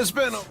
It's been a...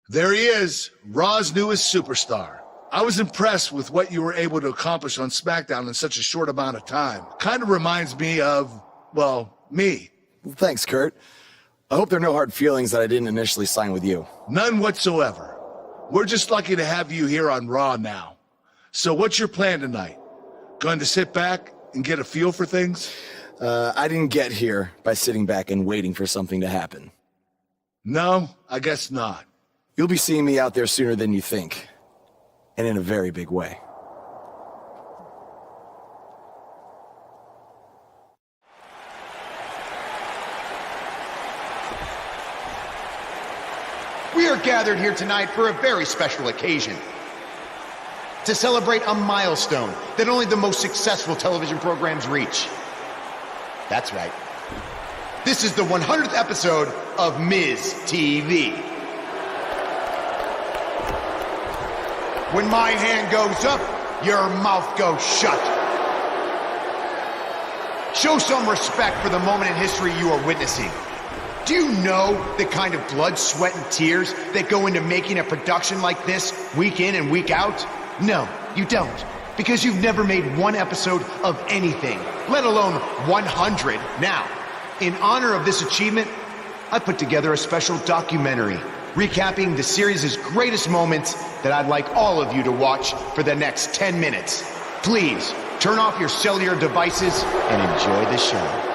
There he is, Raw's newest superstar. I was impressed with what you were able to accomplish on SmackDown in such a short amount of time. Kind of reminds me of, well, me. Well, thanks, Kurt. I hope there are no hard feelings that I didn't initially sign with you. None whatsoever. We're just lucky to have you here on Raw now. So what's your plan tonight? Going to sit back and get a feel for things? I didn't get here by sitting back and waiting for something to happen. No, I guess not. You'll be seeing me out there sooner than you think. And in a very big way. We are gathered here tonight for a very special occasion. To celebrate a milestone that only the most successful television programs reach. That's right. This is the 100th episode of Miz TV. When my hand goes up, your mouth goes shut. Show some respect for the moment in history you are witnessing. Do you know the kind of blood, sweat, and tears that go into making a production like this week in and week out? No, you don't. Because you've never made one episode of anything, let alone 100. Now, in honor of this achievement, I put together a special documentary recapping the series' greatest moments that I'd like all of you to watch for the next 10 minutes. Please, turn off your cellular devices and enjoy the show.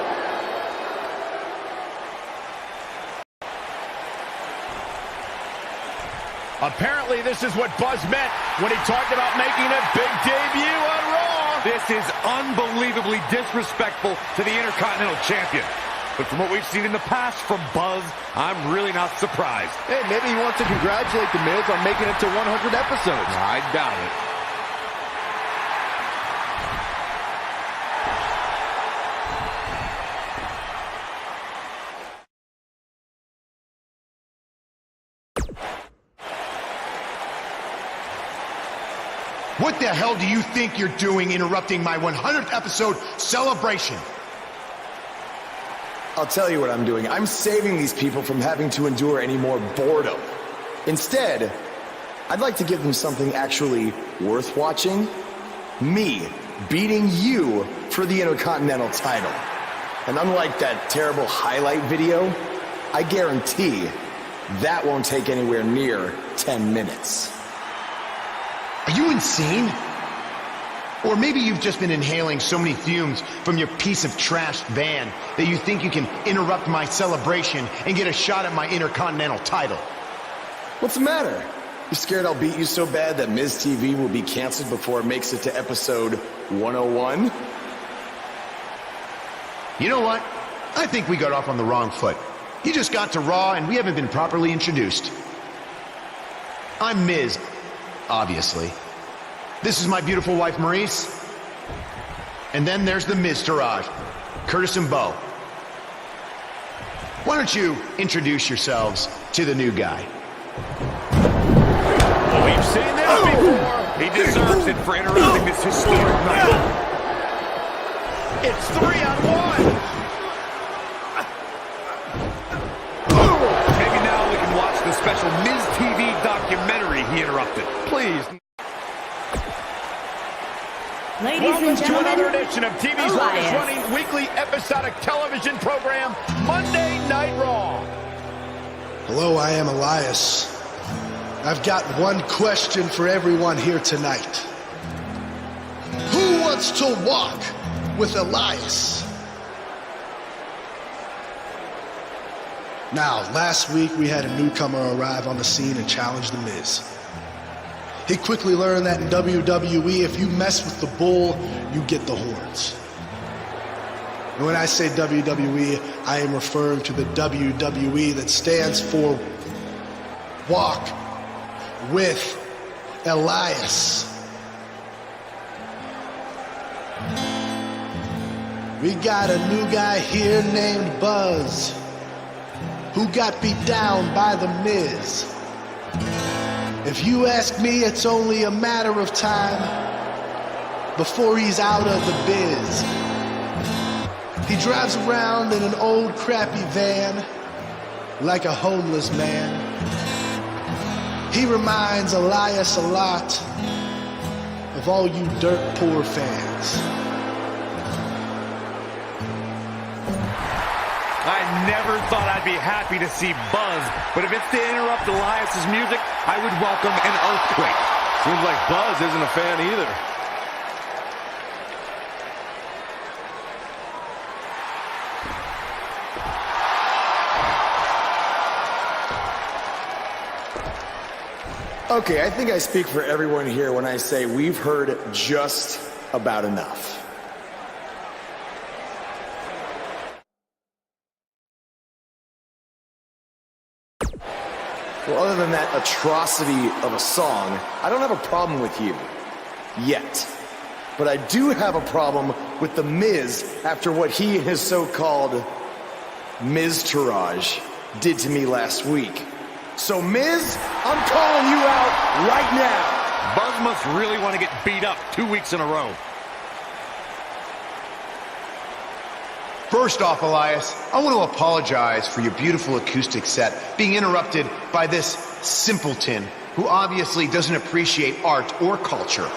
Apparently, this is what Buzz meant when he talked about making a big debut on Raw. This is unbelievably disrespectful to the Intercontinental Champion. But from what we've seen in the past from Buzz, I'm really not surprised. Hey, maybe he wants to congratulate The Miz on making it to 100 episodes. I doubt it. What the hell do you think you're doing interrupting my 100th episode celebration? I'll tell you what I'm doing. I'm saving these people from having to endure any more boredom. Instead, I'd like to give them something actually worth watching. Me beating you for the Intercontinental title. And unlike that terrible highlight video, I guarantee that won't take anywhere near 10 minutes. Are you insane? Or maybe you've just been inhaling so many fumes from your piece of trash van that you think you can interrupt my celebration and get a shot at my Intercontinental title. What's the matter? You scared I'll beat you so bad that Miz TV will be canceled before it makes it to episode 101? You know what? I think we got off on the wrong foot. You just got to Raw and we haven't been properly introduced. I'm Miz, obviously. This is my beautiful wife, Maurice. And then there's the Miz Taraj, Curtis and Bo. Why don't you introduce yourselves to the new guy? Well, we've seen this before. He deserves it for interrupting this historic night. It's 3-on-1. Maybe now we can watch the special Miz TV documentary he interrupted. Please. Ladies Welcome and gentlemen, to another edition of TV's longest-running weekly episodic television program, Monday Night Raw. Hello, I am Elias. I've got one question for everyone here tonight. Who wants to walk with Elias? Now, last week we had a newcomer arrive on the scene and challenge The Miz. He quickly learned that in WWE, if you mess with the bull, you get the horns. And when I say WWE, I am referring to the WWE that stands for Walk with Elias. We got a new guy here named Buzz, who got beat down by The Miz. If you ask me, it's only a matter of time before he's out of the biz. He drives around in an old crappy van like a homeless man. He reminds Elias a lot of all you dirt poor fans. I never thought I'd be happy to see Buzz, but if it's to interrupt Elias's music, I would welcome an earthquake. Seems like Buzz isn't a fan either. Okay, I think I speak for everyone here when I say we've heard just about enough. Well, other than that atrocity of a song, I don't have a problem with you. Yet. But I do have a problem with The Miz after what he and his so-called Miz Taraj did to me last week. So, Miz, I'm calling you out right now. Buzz must really want to get beat up 2 weeks in a row. First off, Elias, I want to apologize for your beautiful acoustic set being interrupted by this simpleton who obviously doesn't appreciate art or culture.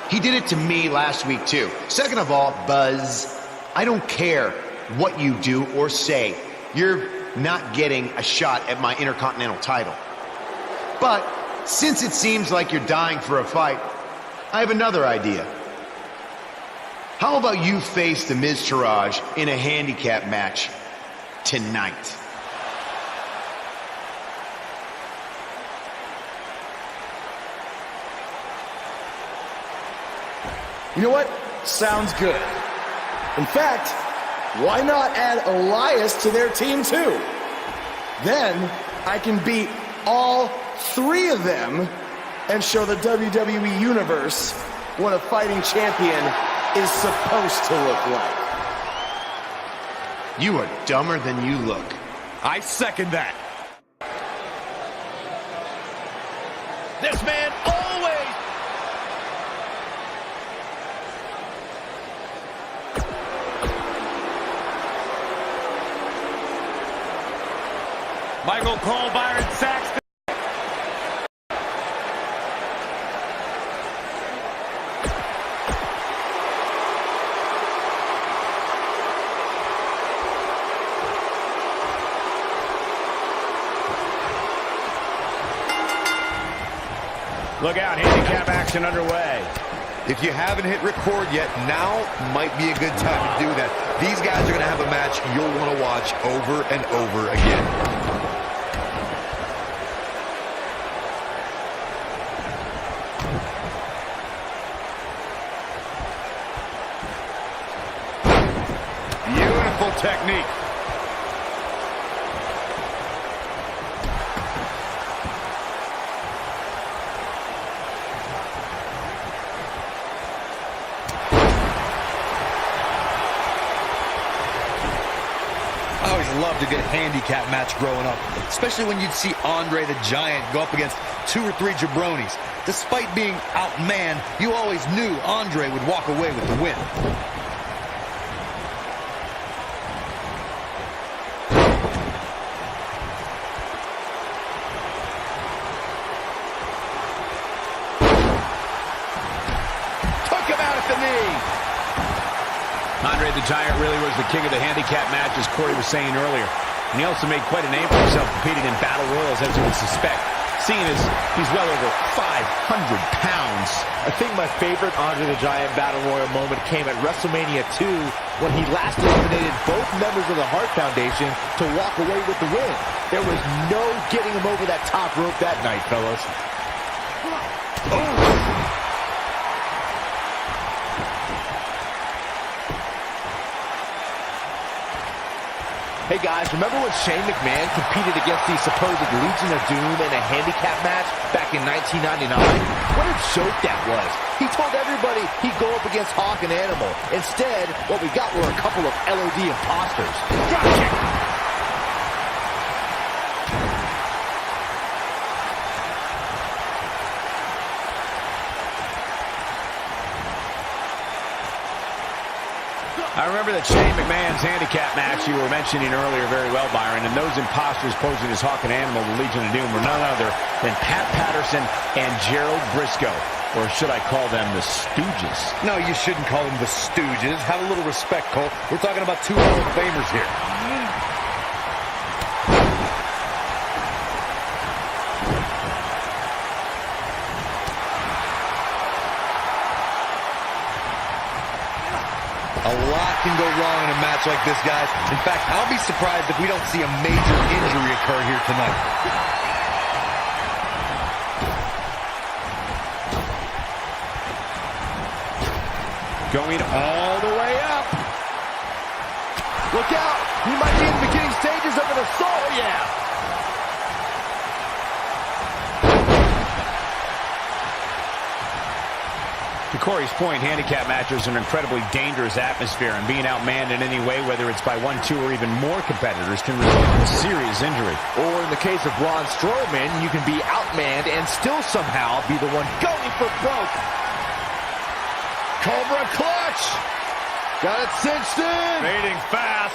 He did it to me last week, too. Second of all, Buzz, I don't care what you do or say. You're not getting a shot at my Intercontinental title. But since it seems like you're dying for a fight, I have another idea. How about you face the Miz Taraj in a handicap match tonight? You know what? Sounds good. In fact, why not add Elias to their team too? Then I can beat all three of them and show the WWE Universe what a fighting champion is supposed to look like. You are dumber than you look. I second that. This man always... Michael Cole, Byron Saxton. Look out, handicap action underway. If you haven't hit record yet, now might be a good time to do that. These guys are going to have a match you'll want to watch over and over again. Beautiful technique. loved a good handicap match growing up, especially when you'd see Andre the Giant go up against 2 or 3 jabronis. Despite being outmanned, you always knew Andre would walk away with the win. Andre the Giant really was the king of the handicap match, as Corey was saying earlier. And he also made quite a name for himself competing in battle royals, as you would suspect, seeing as he's well over 500 pounds. I think my favorite Andre the Giant Battle Royal moment came at WrestleMania 2 when he last eliminated both members of the Hart Foundation to walk away with the win. There was no getting him over that top rope that night, fellas. Hey guys, remember when Shane McMahon competed against the supposed Legion of Doom in a handicap match back in 1999? What a joke that was. He told everybody he'd go up against Hawk and Animal. Instead, what we got were a couple of LOD imposters. Drop kick. I remember that Shane McMahon's handicap match you were mentioning earlier very well, Byron, and those imposters posing as Hawk and Animal, the Legion of Doom, were none other than Pat Patterson and Gerald Briscoe, or should I call them the Stooges? No, you shouldn't call them the Stooges. Have a little respect, Cole. We're talking about 2 Hall of Famers here. A lot can go wrong in a match like this, guys. In fact, I'll be surprised if we don't see a major injury occur here tonight. Going all the way up. Look out! He might be in the beginning stages of an assault. Oh, yeah! To Corey's point, handicap matches are an incredibly dangerous atmosphere, and being outmanned in any way, whether it's by 1, 2, or even more competitors, can result in serious injury. Or in the case of Braun Strowman, you can be outmanned and still somehow be the one going for broke. Cobra clutch! Got it cinched in! Fading fast.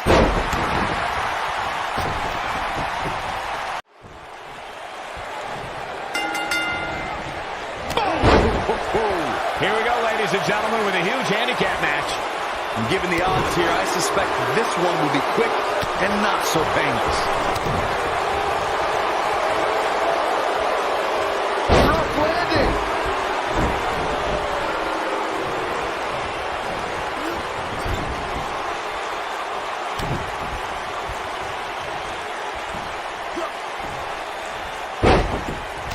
Here we go, ladies and gentlemen, with a huge handicap match. And given the odds here, I suspect this one will be quick and not so painless. Rough landing!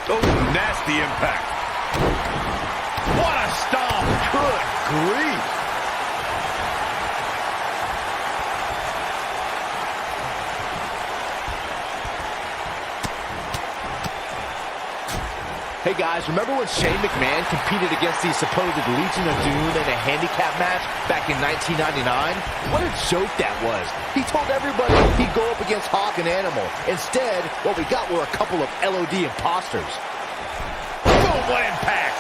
Oh, nasty impact. What a stomp! Good grief! Hey guys, remember when Shane McMahon competed against the supposed Legion of Doom in a handicap match back in 1999? What a joke that was. He told everybody he'd go up against Hawk and Animal. Instead, what we got were a couple of LOD imposters. Boom, what impact!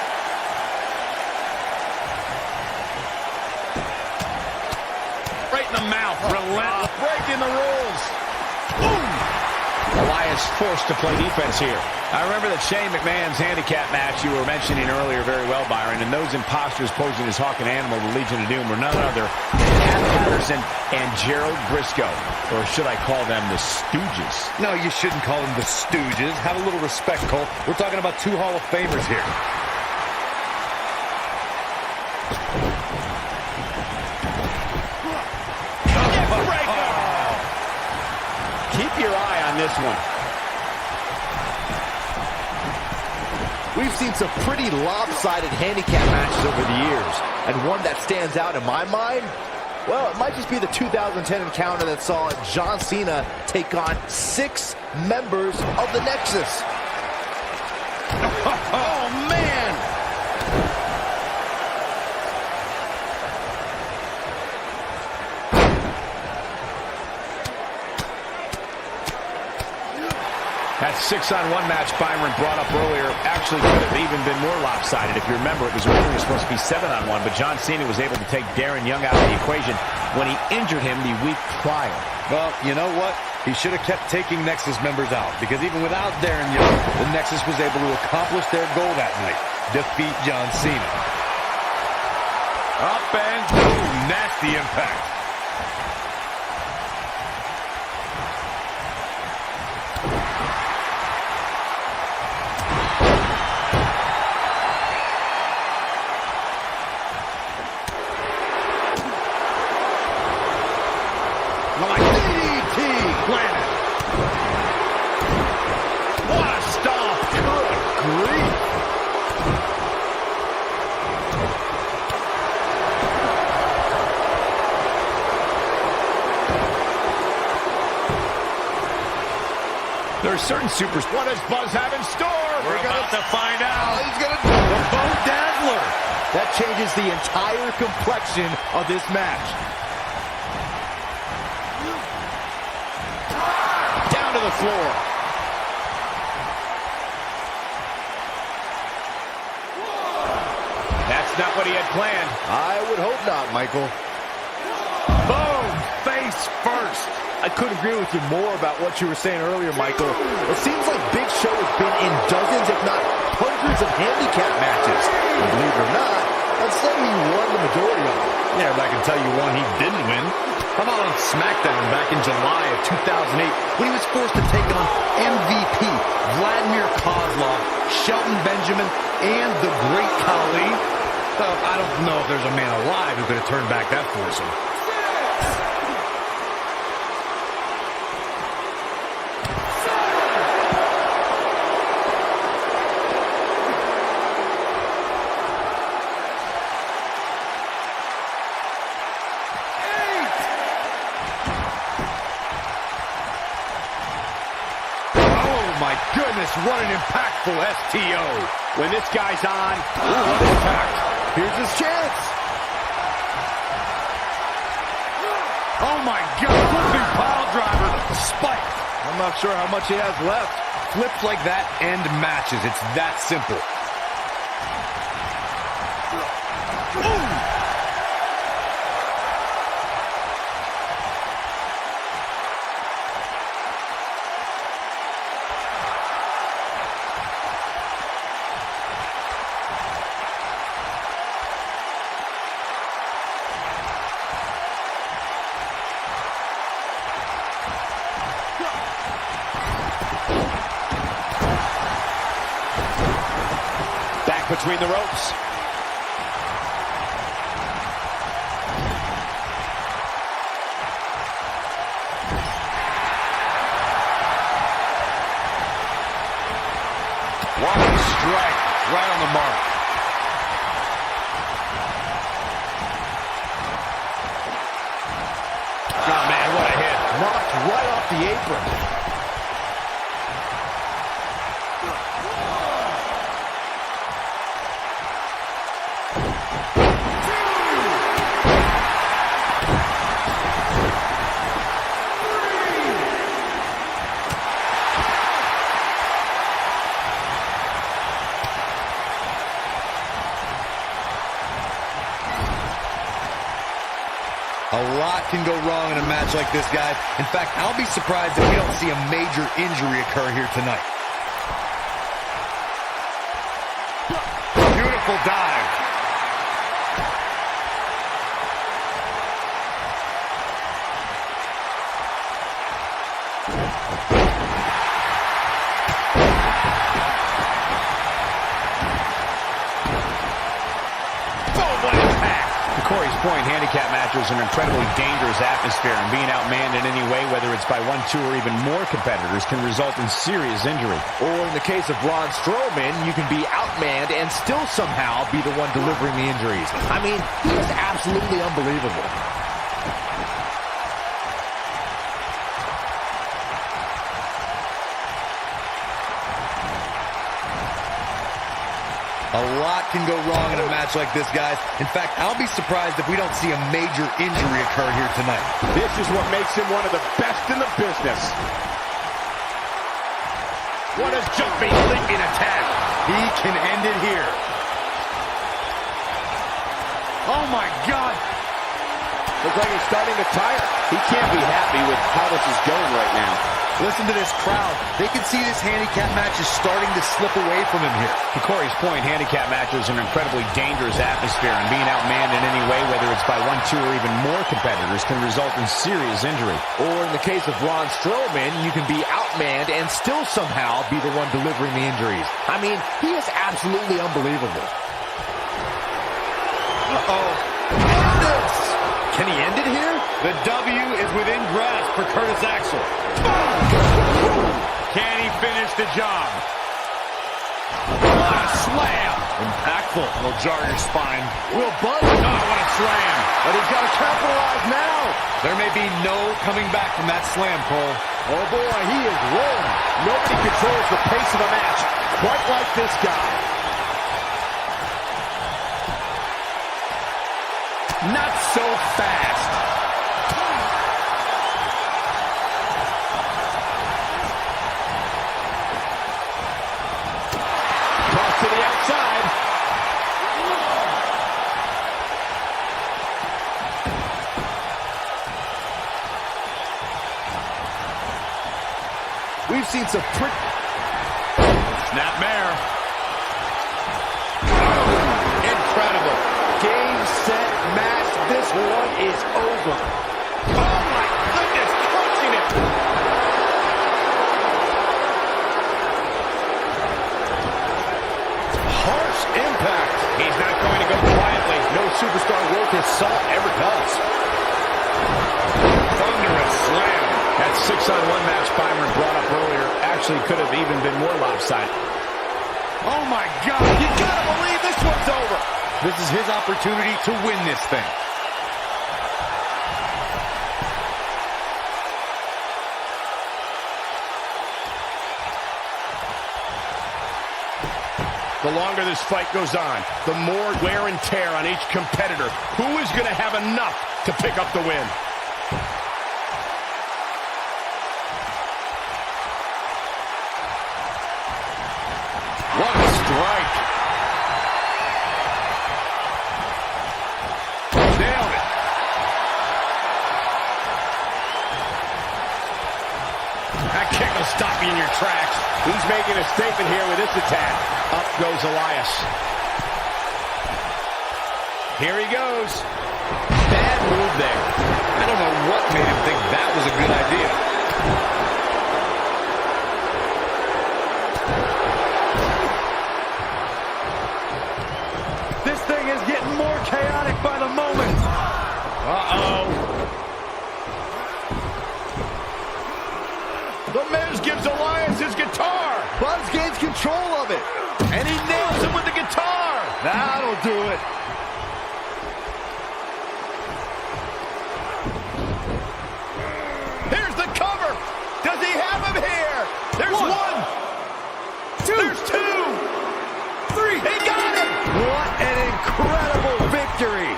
Right in the mouth, relentless, breaking the rules. Boom! Elias forced to play defense here. I remember that Shane McMahon's handicap match you were mentioning earlier very well, Byron, and those imposters posing as Hawk and Animal, the Legion of Doom, were none other than Pat Patterson and Gerald Briscoe, or should I call them the Stooges? No, you shouldn't call them the Stooges. Have a little respect, Cole. We're talking about 2 Hall of Famers here. Keep your eye on this one. We've seen some pretty lopsided handicap matches over the years, and one that stands out in my mind, well, it might just be the 2010 encounter that saw John Cena take on 6 members of the Nexus. Oh, man! That 6-on-1 match Byron brought up earlier actually could have even been more lopsided. If you remember, it was originally supposed to be 7-on-1, but John Cena was able to take Darren Young out of the equation when he injured him the week prior. Well, you know what? He should have kept taking Nexus members out, because even without Darren Young, the Nexus was able to accomplish their goal that night, defeat John Cena. Up and boom, nasty impact. There are certain supers. What does Buzz have in store? We're about to find out. He's going to do the Bone Dazzler. That changes the entire complexion of this match. Down to the floor. That's not what he had planned. I would hope not, Michael. Boom! Face first. I couldn't agree with you more about what you were saying earlier, Michael. It seems like Big Show has been in dozens, if not hundreds of handicap matches. And believe it or not, I'd say he won the majority of them. Yeah, but I can tell you one he didn't win. How about on SmackDown back in July of 2008 when he was forced to take on MVP Vladimir Kozlov, Shelton Benjamin, and the Great Khali? I don't know if there's a man alive who could have turned back that foursome. My goodness, what an impactful STO. When this guy's on, what impact. Here's his chance. Oh my God, flipping pile driver, spike. I'm not sure how much he has left. Flips like that end matches. It's that simple. Ooh. Between the ropes. What a strike. Right on the mark. Oh, man, what a hit. Knocked right off the apron. A lot can go wrong in a match like this, guys. In fact, I'll be surprised if we don't see a major injury occur here tonight. Beautiful dive. Corey's point, handicap matches are an incredibly dangerous atmosphere, and being outmanned in any way, whether it's by one, two, or even more competitors, can result in serious injury. Or in the case of Braun Strowman, you can be outmanned and still somehow be the one delivering the injuries. I mean, he is absolutely unbelievable. A lot can go wrong in a match like this, guys. In fact, I'll be surprised if we don't see a major injury occur here tonight. This is what makes him one of the best in the business. What a jumping, leaping attack. He can end it here. Oh, my God. Looks like he's starting to tire. He can't be happy with how this is going right now. Listen to this crowd. They can see this handicap match is starting to slip away from him here. To Corey's point, handicap matches are an incredibly dangerous atmosphere, and being outmanned in any way, whether it's by one, two, or even more competitors, can result in serious injury. Or in the case of Braun Strowman, you can be outmanned and still somehow be the one delivering the injuries. I mean, he is absolutely unbelievable. Uh-oh. Can he end it here? The W is within grasp for Curtis Axel. Can he finish the job? What a slam! Impactful. It'll jar your spine. Will Buzz? Oh, what a slam! But he's got to capitalize now. There may be no coming back from that slam, Cole. Oh boy, he is rolling. Nobody controls the pace of the match quite like this guy. Not so fast. Cross to the outside. We've seen some pretty... Snapmare. Incredible. Game, set, match. This one is over. Oh, my goodness. Crushing it. Harsh impact. He's not going to go quietly. No superstar worth his salt ever does. Thunderous slam. That 6-on-1 match Byron brought up earlier actually could have even been more lopsided. Oh, my God. You got to believe this one's over. This is his opportunity to win this thing. The longer this fight goes on, the more wear and tear on each competitor. Who is going to have enough to pick up the win? What a strike. Nailed it. That kick will stop you in your tracks. He's making a statement here with this attack. Up goes Elias. Here he goes. Bad move there. I don't know what made him think that was a good idea. This thing is getting more chaotic by the moment. Uh-oh. The Miz gives Elias his guitar. Buzz gains control of it. And he nails him with the guitar. That'll do it. Here's the cover. Does he have him here? There's one. There's two. Three. He got him. What an incredible victory.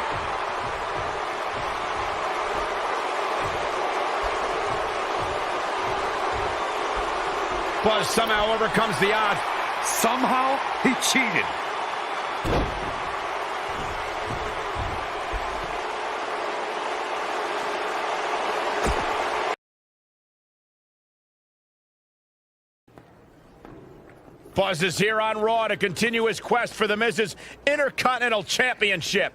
Buzz somehow overcomes the odds. Somehow, he cheated. Buzz is here on Raw to continue his quest for the Miz's Intercontinental Championship.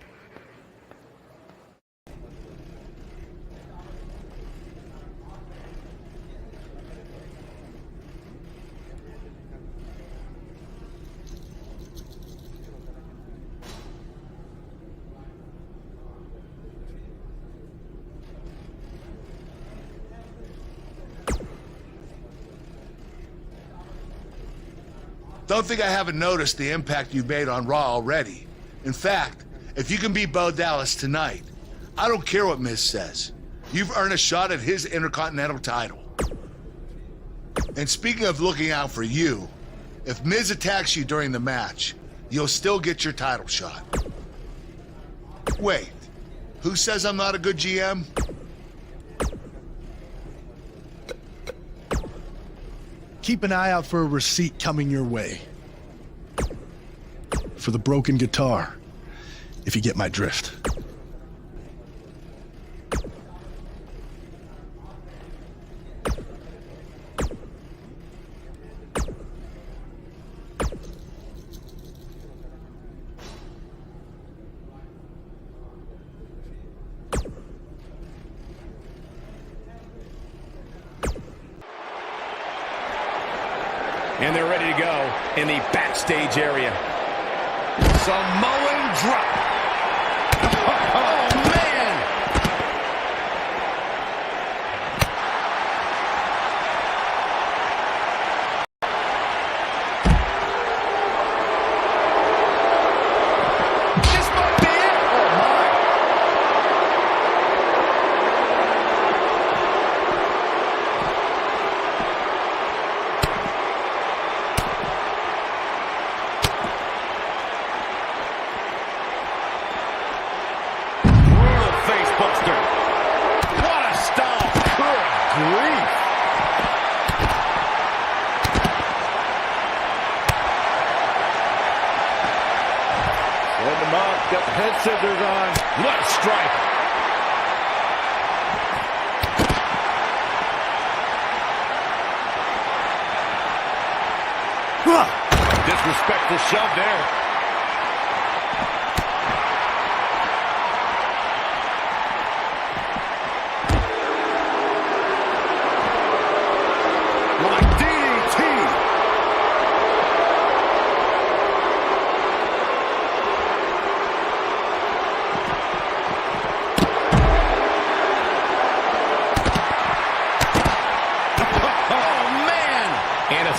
Don't think I haven't noticed the impact you've made on Raw already. In fact, if you can beat Bo Dallas tonight, I don't care what Miz says. You've earned a shot at his Intercontinental title. And speaking of looking out for you, if Miz attacks you during the match, you'll still get your title shot. Wait, who says I'm not a good GM? keep an eye out for a receipt coming your way. For the broken guitar, if you get my drift. And they're ready to go in the backstage area. Samoan drop. Oh, man. This might be it. Oh, my. What a stomp! Good grief! Set him up, got the head scissors on. What a strike! Disrespectful shove there.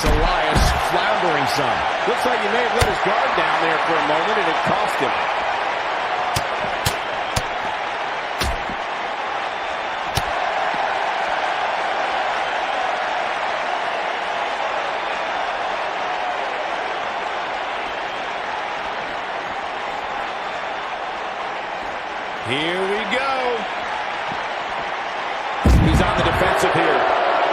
Elias floundering some. Looks like he may have let his guard down there for a moment, and it cost him. Here we go. He's on the defensive here.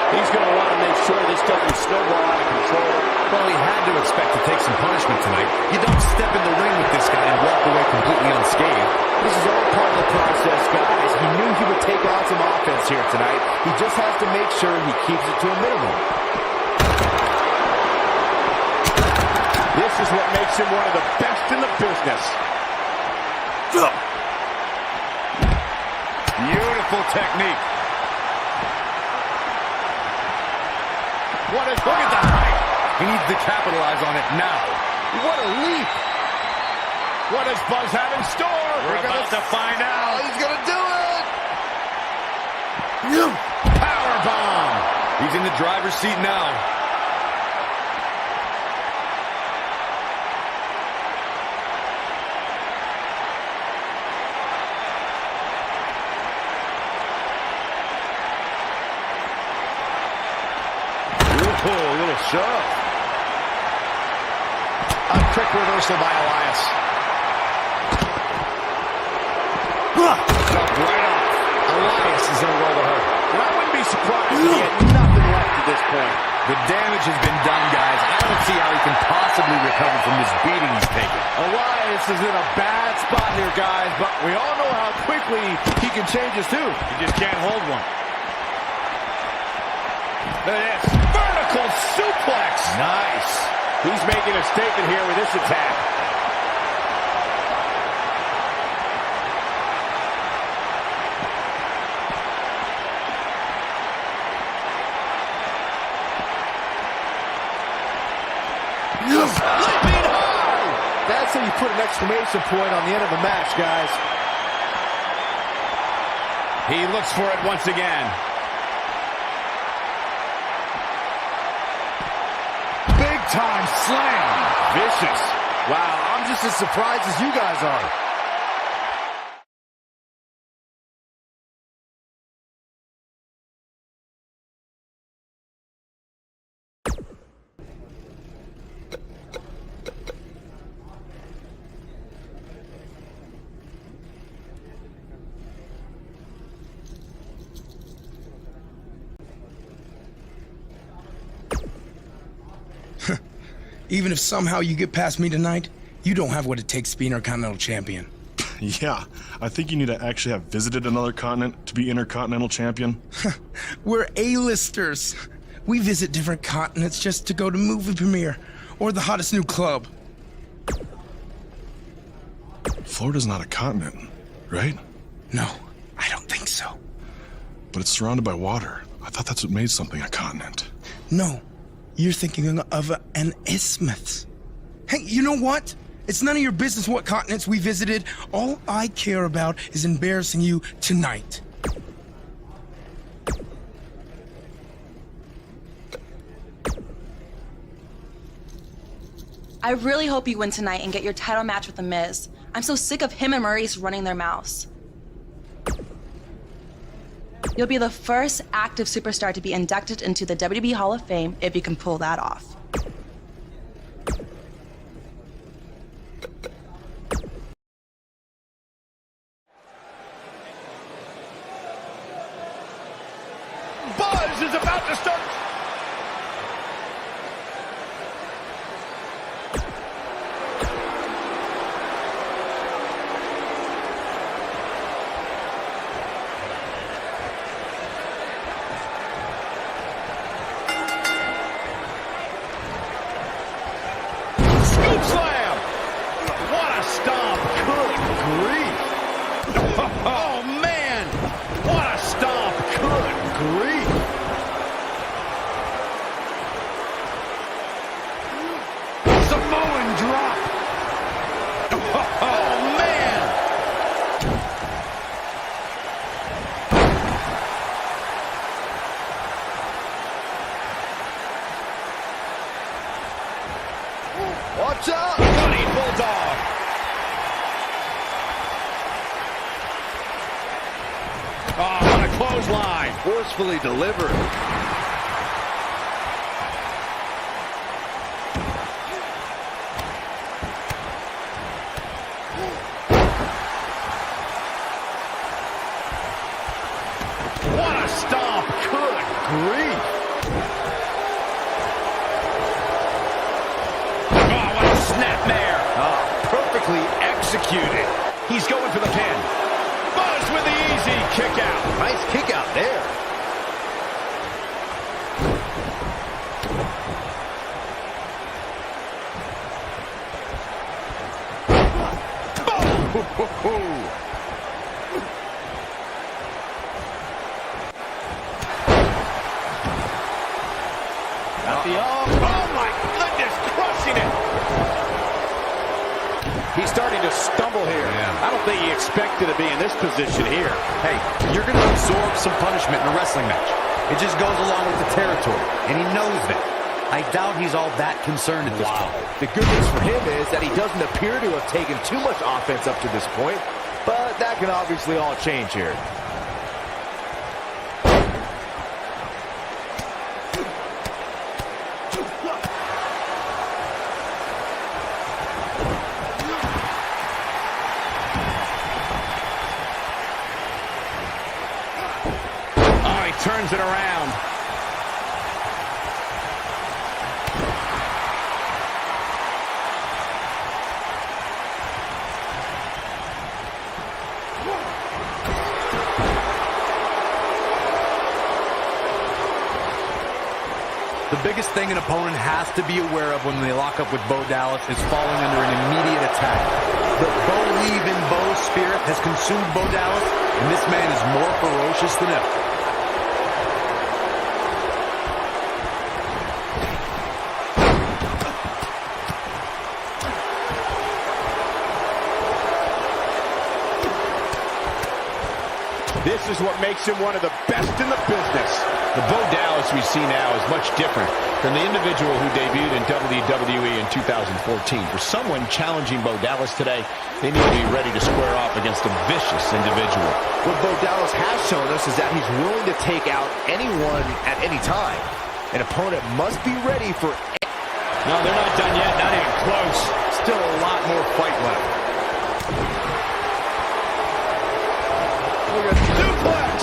He's going to want to make sure this doesn't snowball out of control. Well, he had to expect to take some punishment tonight. You don't step in the ring with this guy and walk away completely unscathed. This is all part of the process, guys. He knew he would take on some offense here tonight. He just has to make sure he keeps it to a minimum. This is what makes him one of the best in the business. Beautiful technique. Look at the height. He needs to capitalize on it now. What a leap. What does Buzz have in store? We're about to find out. He's going to do it. Power bomb. He's in the driver's seat now. Oh, a little shove. A quick reversal by Elias. Jump right off. Elias is in a world of hurt. And I wouldn't be surprised if he had nothing left at this point. The damage has been done, guys. I don't see how he can possibly recover from this beating he's taken. Elias is in a bad spot here, guys, but we all know how quickly he can change his tune. He just can't hold one. Look at this. Vertical suplex. Nice. He's making a statement here with this attack. Leaping high. That's how you put an exclamation point on the end of a match, guys. He looks for it once again. Big time slam. Vicious. Wow, I'm just as surprised as you guys are. Even if somehow you get past me tonight, you don't have what it takes to be Intercontinental Champion. Yeah, I think you need to actually have visited another continent to be Intercontinental Champion. We're A-listers. We visit different continents just to go to movie premiere or the hottest new club. Florida's not a continent, right? No, I don't think so. But it's surrounded by water. I thought that's what made something a continent. No, you're thinking of an isthmus. Hey, you know what? It's none of your business what continents we visited. All I care about is embarrassing you tonight. I really hope you win tonight and get your title match with The Miz. I'm so sick of him and Maurice running their mouths. You'll be the first active superstar to be inducted into the WWE Hall of Fame if you can pull that off. Buzz is about to start. Scoop slam! What a stomp! Good grief! Oh man! What a stomp! Good grief! Samoan drop! Oh man! Watch out! Running bulldog! Oh, what a clothesline! Forcefully delivered. What a stomp! Good grief! Oh, what a snapmare! Oh, perfectly executed. He's going for the pin. Buzz with the easy kick out. Nice kick out there. Boom! Oh my goodness, crushing it! He's starting to stumble here. Yeah. I don't think he expected to be in this position here. Hey, you're going to absorb some punishment in a wrestling match. It just goes along with the territory, and he knows that. I doubt he's all that concerned at this point. The good news for him is that he doesn't appear to have taken too much offense up to this point, but that can obviously all change here. Oh, he turns it around. The biggest thing an opponent has to be aware of when they lock up with Bo Dallas is falling under an immediate attack. The Believe in Bo spirit has consumed Bo Dallas, and this man is more ferocious than ever. This is what makes him one of the best in the business. The Bo Dallas we see now is much different than the individual who debuted in WWE in 2014. For someone challenging Bo Dallas today, they need to be ready to square off against a vicious individual. What Bo Dallas has shown us is that he's willing to take out anyone at any time. An opponent must be ready for... No, they're not done yet. Not even close. Still a lot more fight left. Look at suplex.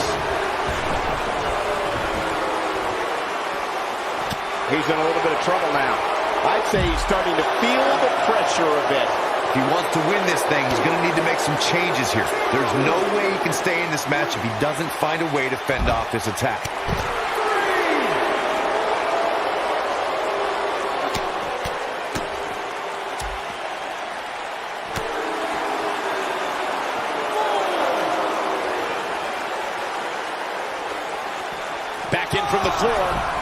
He's in a little bit of trouble now. I'd say he's starting to feel the pressure a bit. If he wants to win this thing, he's going to need to make some changes here. There's no way he can stay in this match if he doesn't find a way to fend off this attack. Back in from the floor.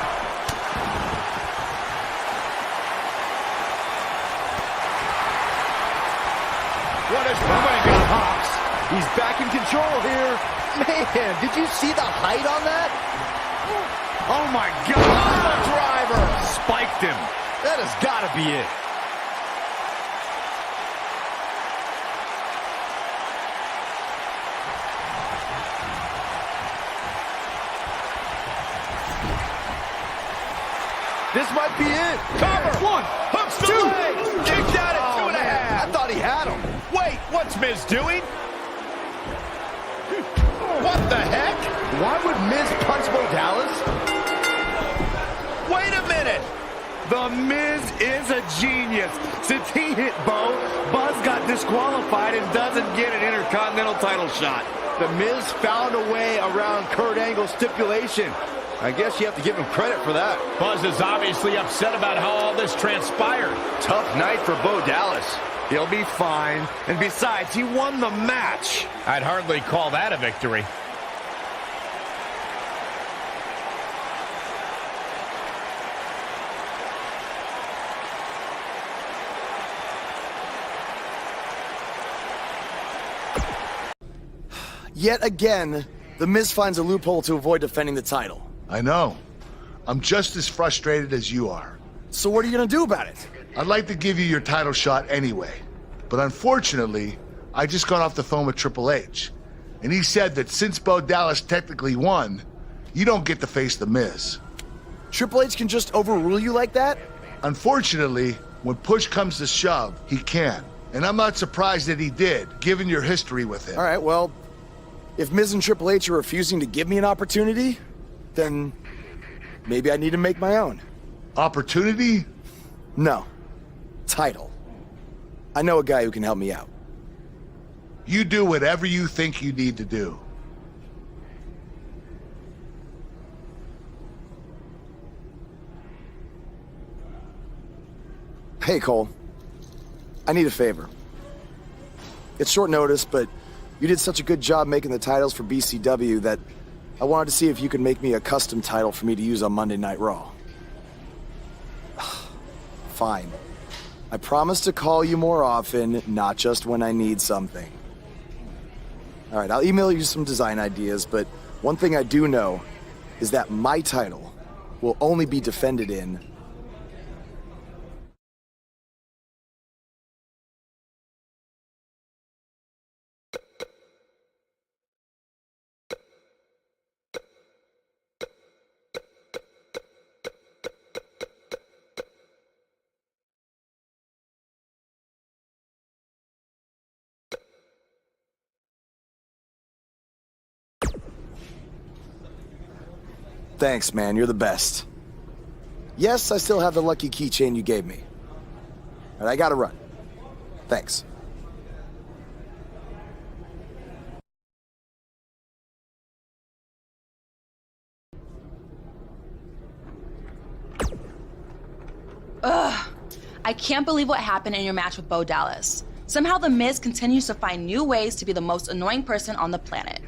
What is moving on Hobbs? He's back in control here. Man, did you see the height on that? Oh my God! Driver! Spiked him. That has got to be it. This might be it. Cover. One. Hooks the leg. Kicked out at 2.5. I thought he had him. Wait, what's Miz doing? What the heck? Why would Miz punch Bo Dallas? Wait a minute. The Miz is a genius. Since he hit Bo, Buzz got disqualified and doesn't get an Intercontinental title shot. The Miz found a way around Kurt Angle's stipulation. I guess you have to give him credit for that. Buzz is obviously upset about how all this transpired. Tough night for Bo Dallas. He'll be fine. And besides, he won the match. I'd hardly call that a victory. Yet again, The Miz finds a loophole to avoid defending the title. I know. I'm just as frustrated as you are. So what are you gonna do about it? I'd like to give you your title shot anyway. But unfortunately, I just got off the phone with Triple H. And he said that since Bo Dallas technically won, you don't get to face The Miz. Triple H can just overrule you like that? Unfortunately, when push comes to shove, he can. And I'm not surprised that he did, given your history with him. All right, well, if Miz and Triple H are refusing to give me an opportunity, then maybe I need to make my own. Opportunity? No. Title. I know a guy who can help me out. You do whatever you think you need to do. Hey, Cole. I need a favor. It's short notice, but you did such a good job making the titles for BCW that I wanted to see if you could make me a custom title for me to use on Monday Night Raw. Fine. I promise to call you more often, not just when I need something. All right, I'll email you some design ideas, but one thing I do know is that my title will only be defended in Thanks, man. You're the best. Yes, I still have the lucky keychain you gave me. All right, I gotta run. Thanks. Ugh. I can't believe what happened in your match with Bo Dallas. Somehow The Miz continues to find new ways to be the most annoying person on the planet.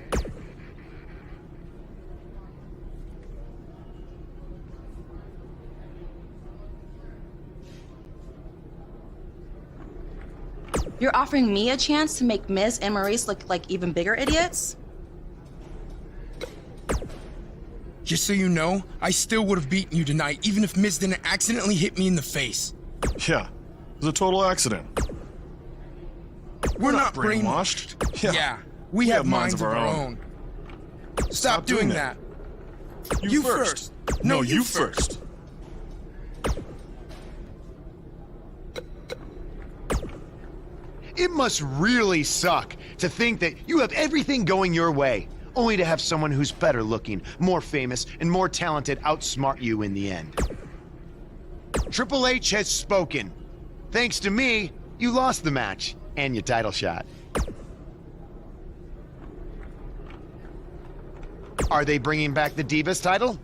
You're offering me a chance to make Miz and Maurice look like even bigger idiots? Just so you know, I still would have beaten you tonight, even if Miz didn't accidentally hit me in the face. Yeah, it was a total accident. We're not brainwashed. Yeah, we have minds of our own. Stop doing that. You first. No, you first. It must really suck to think that you have everything going your way, only to have someone who's better looking, more famous, and more talented outsmart you in the end. Triple H has spoken. Thanks to me, you lost the match and your title shot. Are they bringing back the Divas title?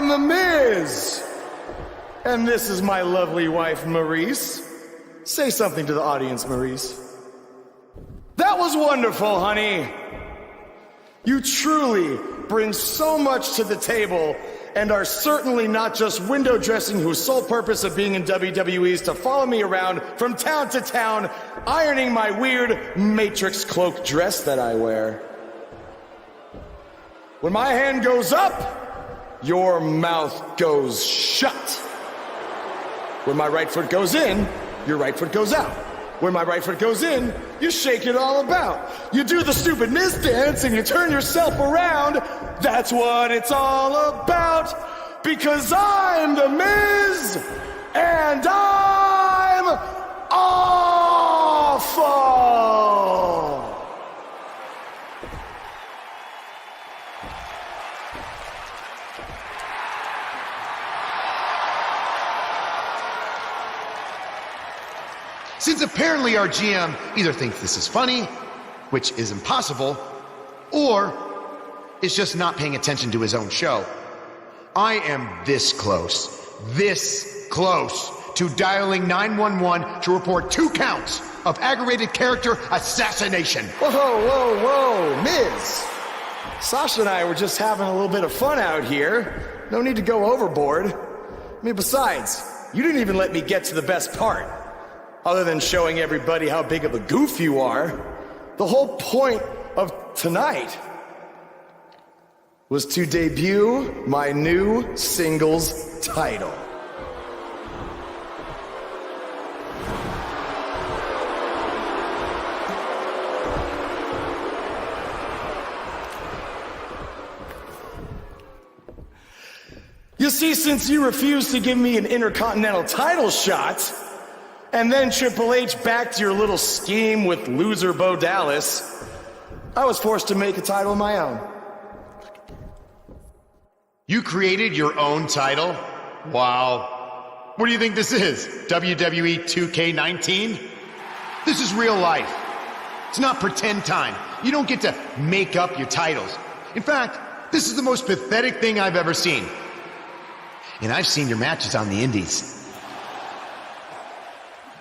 am The Miz. And this is my lovely wife, Maurice. Say something to the audience, Maurice. That was wonderful, honey. You truly bring so much to the table and are certainly not just window dressing whose sole purpose of being in WWE is to follow me around from town to town, ironing my weird Matrix cloak dress that I wear. When my hand goes up, your mouth goes shut. When my right foot goes in, your right foot goes out. When my right foot goes in, you shake it all about. You do the stupid Miz dance and you turn yourself around. That's what it's all about. Because I'm The Miz and I'm awful. Since apparently our GM either thinks this is funny, which is impossible, or is just not paying attention to his own show, I am this close to dialing 911 to report 2 counts of aggravated character assassination. Whoa, Miz. Sasha and I were just having a little bit of fun out here. No need to go overboard. I mean, besides, you didn't even let me get to the best part. Other than showing everybody how big of a goof you are, the whole point of tonight was to debut my new singles title. You see, since you refused to give me an Intercontinental title shot, and then Triple H backed your little scheme with loser Bo Dallas, I was forced to make a title of my own. You created your own title? Wow. What do you think this is? WWE 2K19? This is real life. It's not pretend time. You don't get to make up your titles. In fact, this is the most pathetic thing I've ever seen. And I've seen your matches on the indies.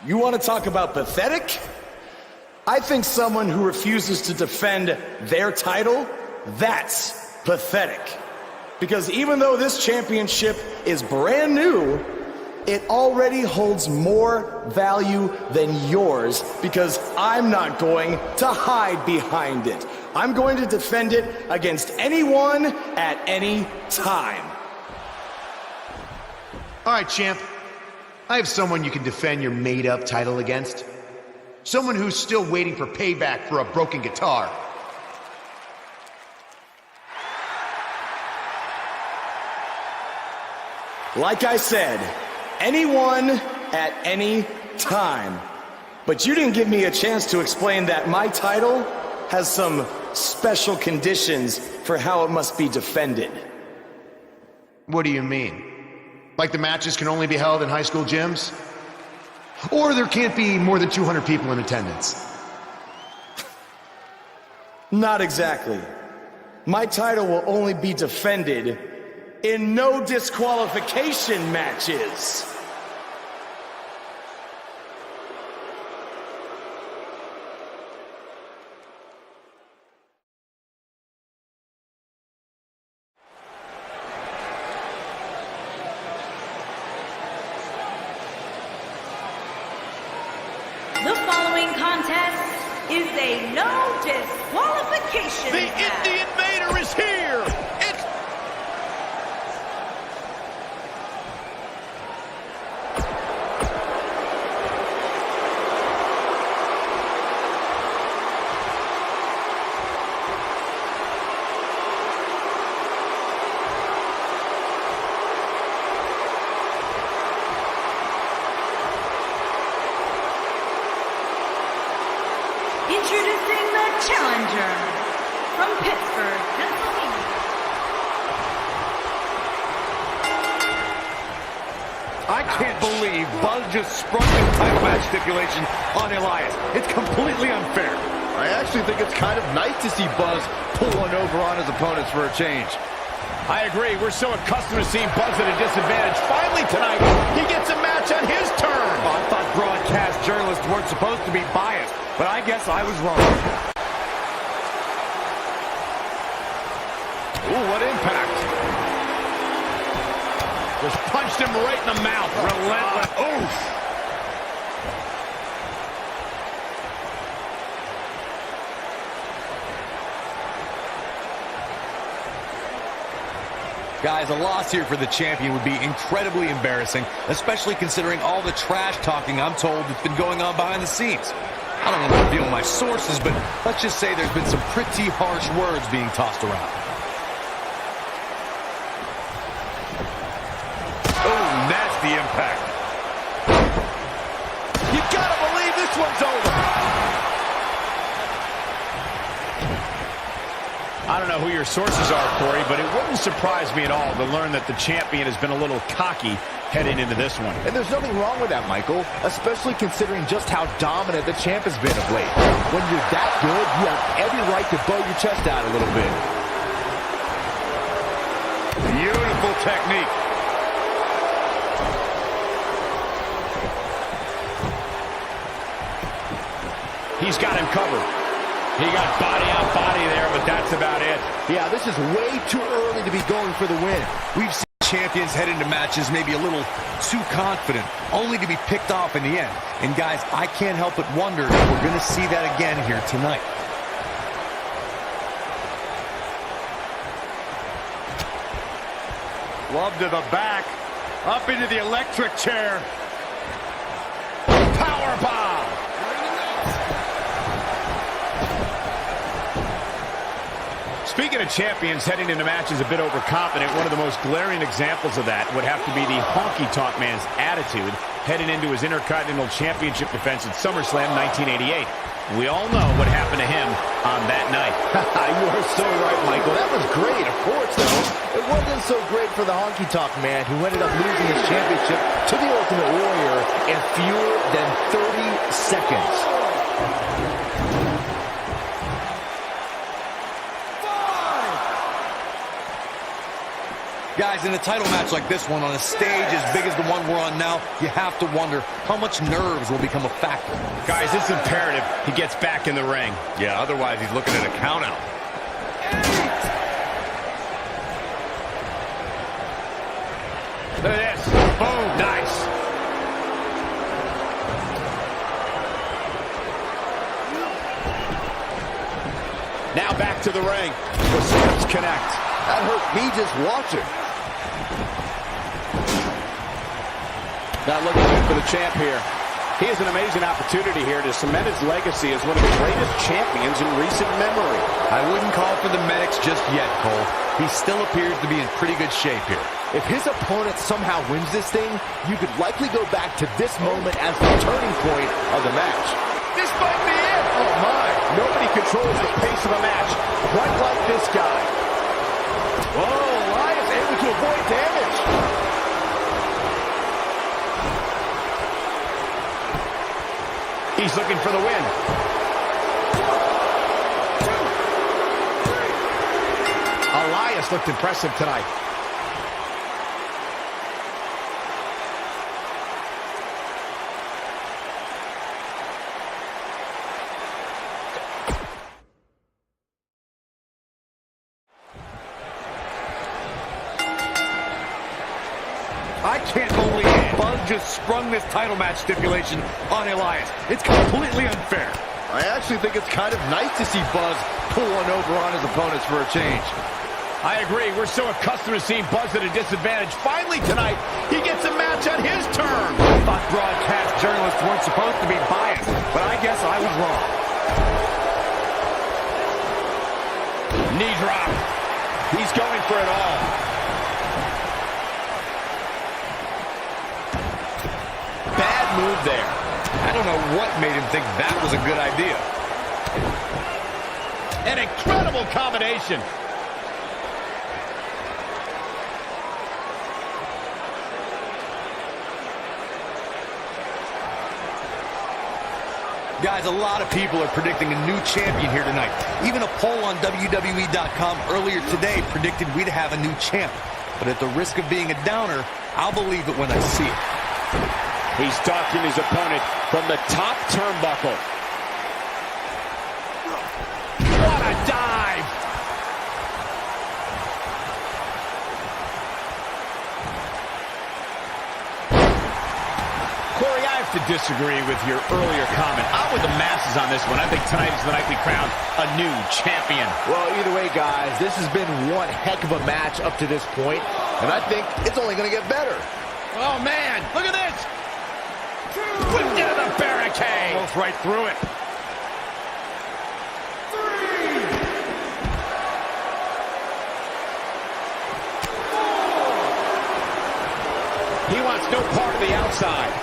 You want to talk about pathetic? I think someone who refuses to defend their title, that's pathetic. Because even though this championship is brand new, it already holds more value than yours because I'm not going to hide behind it. I'm going to defend it against anyone at any time. All right, champ. I have someone you can defend your made-up title against. Someone who's still waiting for payback for a broken guitar. Like I said, anyone at any time. But you didn't give me a chance to explain that my title has some special conditions for how it must be defended. What do you mean? Like the matches can only be held in high school gyms? Or there can't be more than 200 people in attendance? Not exactly. My title will only be defended in no disqualification matches. The following contest is a no disqualification The match. Indie Invader is here! It's... Introducing the challenger from Pittsburgh, Pennsylvania. I can't believe Buzz just sprung the title match stipulation on Elias. It's completely unfair. I actually think it's kind of nice to see Buzz pull one over on his opponents for a change. I agree. We're so accustomed to seeing Buzz at a disadvantage. Finally tonight, he gets a match on his turn. Oh, I thought broadcast journalists weren't supposed to be biased, but I guess I was wrong. Ooh, what impact. Just punched him right in the mouth. Relentless. Oof. Guys, a loss here for the champion would be incredibly embarrassing, especially considering all the trash talking I'm told that's been going on behind the scenes. I don't want to reveal my sources, but let's just say there's been some pretty harsh words being tossed around. Oh, nasty impact. You gotta believe this one's over. I don't know who your sources are, Corey, but it wouldn't surprise me at all to learn that the champion has been a little cocky heading into this one. And there's nothing wrong with that, Michael, especially considering just how dominant the champ has been of late. When you're that good, you have every right to bow your chest out a little bit. Beautiful technique. He's got him covered. He got body on body there, but that's about it. Yeah, this is way too early to be going for the win. We've seen champions head into matches maybe a little too confident, only to be picked off in the end. And guys, I can't help but wonder if we're going to see that again here tonight. Love to the back. Up into the electric chair. Power bomb. Speaking of champions heading into matches a bit overconfident, one of the most glaring examples of that would have to be the honky-tonk man's attitude heading into his Intercontinental Championship defense at SummerSlam 1988. We all know what happened to him on that night. You are so right, Michael. That was great, of course, though. It wasn't so great for the honky-tonk man who ended up losing his championship to the Ultimate Warrior in fewer than 30 seconds. Guys, in a title match like this one, on a stage as big as the one we're on now, you have to wonder how much nerves will become a factor. Guys, it's imperative he gets back in the ring. Yeah, otherwise he's looking at a countout. Look at this. Boom. Nice. Now back to the ring. The steps connect. That hurt me just watching. Not looking good for the champ here. He has an amazing opportunity here to cement his legacy as one of the greatest champions in recent memory. I wouldn't call for the medics just yet, Cole. He still appears to be in pretty good shape here. If his opponent somehow wins this thing, you could likely go back to this moment as the turning point of the match. This might be it. Oh my, nobody controls the pace of a match quite like this guy. Whoa, Elias able to avoid damage. He's looking for the win. Elias looked impressive tonight. I can't believe Buzz just sprung this title match stipulation on Elias. It's completely unfair. I actually think it's kind of nice to see Buzz pull one over on his opponents for a change. I agree. We're so accustomed to seeing Buzz at a disadvantage. Finally tonight, he gets a match on his turn. I thought broadcast journalists weren't supposed to be biased, but I guess I was wrong. Knee drop. He's going for it all. Bad move there. I don't know what made him think that was a good idea. An incredible combination. Guys, a lot of people are predicting a new champion here tonight. Even a poll on WWE.com earlier today predicted we'd have a new champ. But at the risk of being a downer, I'll believe it when I see it. He's stalking his opponent from the top turnbuckle. What a dive! Corey, I have to disagree with your earlier comment. I'm with the masses on this one. I think tonight is the night we crown a new champion. Well, either way, guys, this has been one heck of a match up to this point, and I think it's only going to get better. Oh, man, look at this. Whipped into the barricade. Almost right through it. He wants no part of the outside.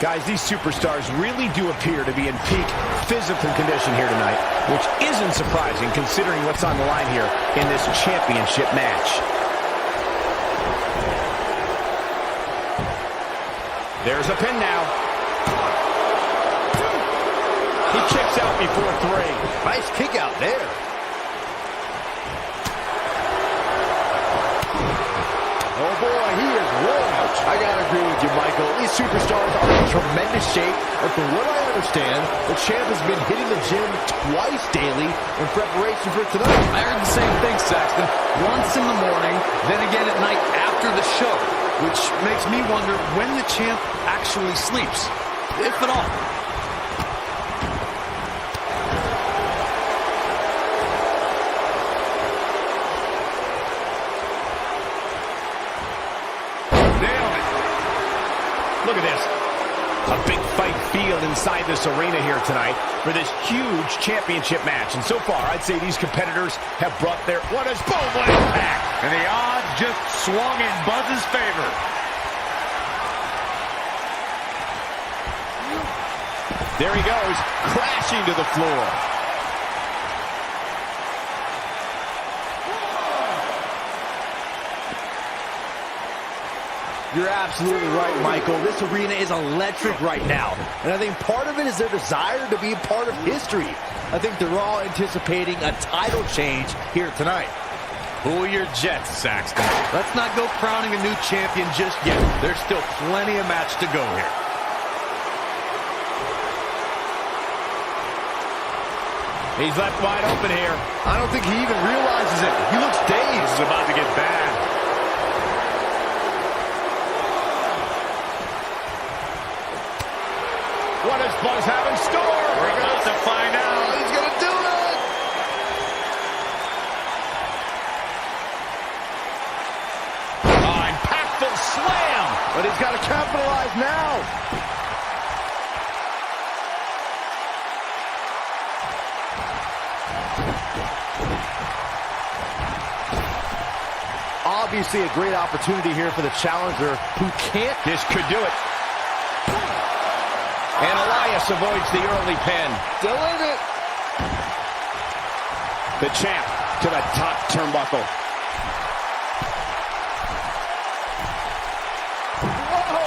Guys, these superstars really do appear to be in peak physical condition here tonight, which isn't surprising considering what's on the line here in this championship match. There's a pin now. He kicks out before 3. Nice kick out there. Oh boy, he is rolling. I gotta agree with you, Michael. These superstars are in tremendous shape, and from what I understand, the champ has been hitting the gym twice daily in preparation for tonight. I heard the same thing, Saxton. Once in the morning, then again at night after the show, which makes me wonder when the champ actually sleeps, if at all. Look at this. A big fight field inside this arena here tonight for this huge championship match. And so far, I'd say these competitors have brought their... What a boom, what impact! And the odds just swung in Buzz's favor. There he goes, crashing to the floor. You're absolutely right, Michael. This arena is electric right now. And I think part of it is their desire to be a part of history. I think they're all anticipating a title change here tonight. Who are your Jets, Saxton? Let's not go crowning a new champion just yet. There's still plenty of match to go here. He's left wide open here. I don't think he even realizes it. He looks dazed. This is about to get bad. What does Buzz have in store? We're about to find out. He's going to do it. Impactful slam. But he's got to capitalize now. Obviously a great opportunity here for the challenger who can't. This could do it. And Elias avoids the early pin. Still in it. The champ to the top turnbuckle. Whoa!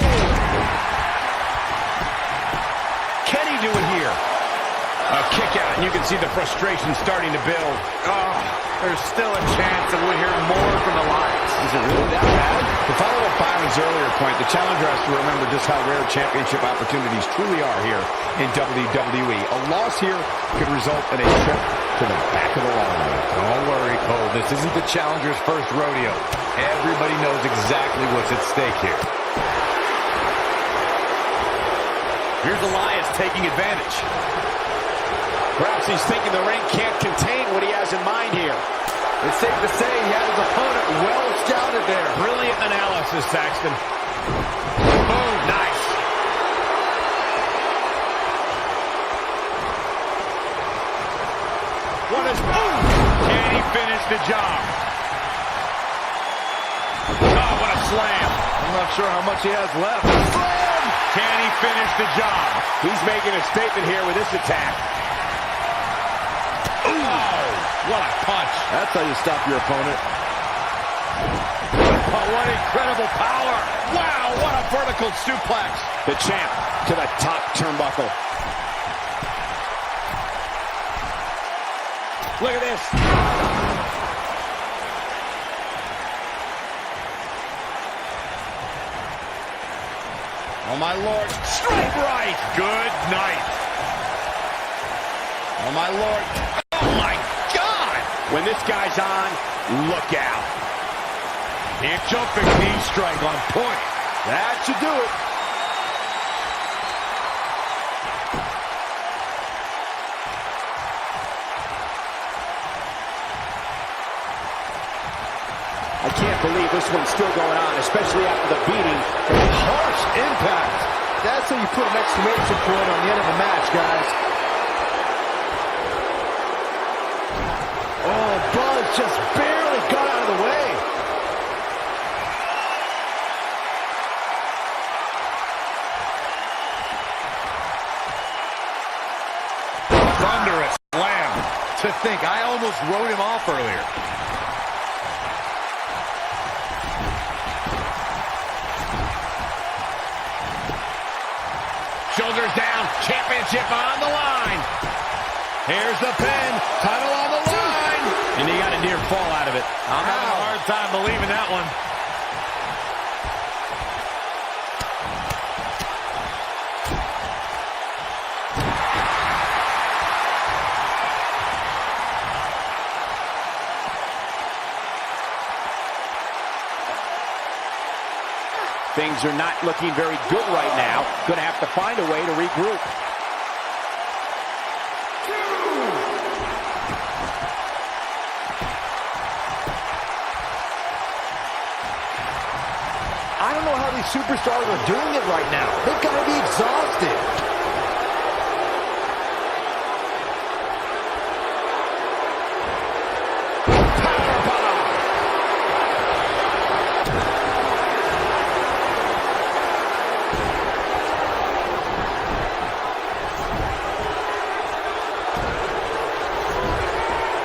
Can he do it here? A kick out, and you can see the frustration starting to build. Oh, there's still a chance that we'll hear more from Elias. Is it really that bad? To follow up Byron's earlier point, the challenger has to remember just how rare championship opportunities truly are here in WWE. A loss here could result in a trip to the back of the line. Don't worry, Cole. This isn't the challenger's first rodeo. Everybody knows exactly what's at stake here. Here's Elias taking advantage. Perhaps he's thinking the ring can't contain what he has in mind here. It's safe to say he had his opponent well scouted there. Brilliant analysis, Saxton. Boom, nice. What is... Boom! Can he finish the job? Oh, what a slam. I'm not sure how much he has left. Slam! Can he finish the job? He's making a statement here with this attack. Oh, what a punch. That's how you stop your opponent. Oh, what incredible power. Wow, what a vertical suplex. The champ to the top turnbuckle. Look at this. Oh, my Lord. Straight right. Good night. Oh, my Lord. Oh, my God. When this guy's on, look out. And jumping knee strike on point. That should do it. I can't believe this one's still going on, especially after the beating. Harsh impact. That's how you put an exclamation point on the end of a match, guys. Oh, Buzz just barely got out of the way. Thunderous slam. To think, I almost wrote him off earlier. Shoulders down, championship on the line. Here's the pin, title on the line. And he got a near fall out of it. I'm having a hard time believing that one. Things are not looking very good right now. Going to have to find a way to regroup. I don't know how these superstars are doing it right now. They've got to be exhausted.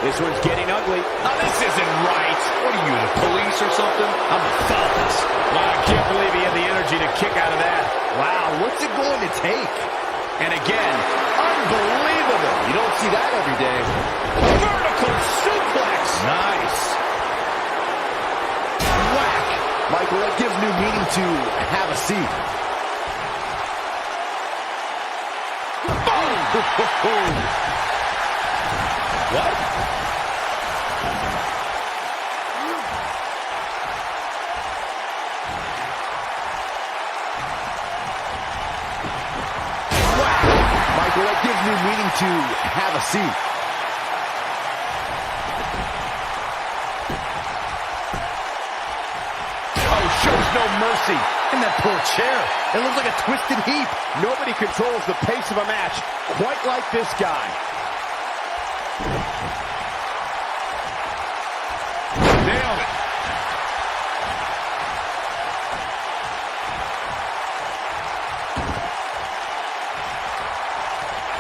This one's getting ugly. Oh, this isn't right. What are you, the police or something? I'm a fellas. Wow, I can't believe he had the energy to kick out of that. Wow, what's it going to take? And again, Unbelievable. You don't see that every day. vertical suplex. Nice. Whack. Michael, that gives new meaning to have a seat. Boom. What? Michael, that gives new meaning to have a seat. Oh, shows no mercy. And that poor chair. It looks like a twisted heap. Nobody controls the pace of a match quite like this guy. Nailed it.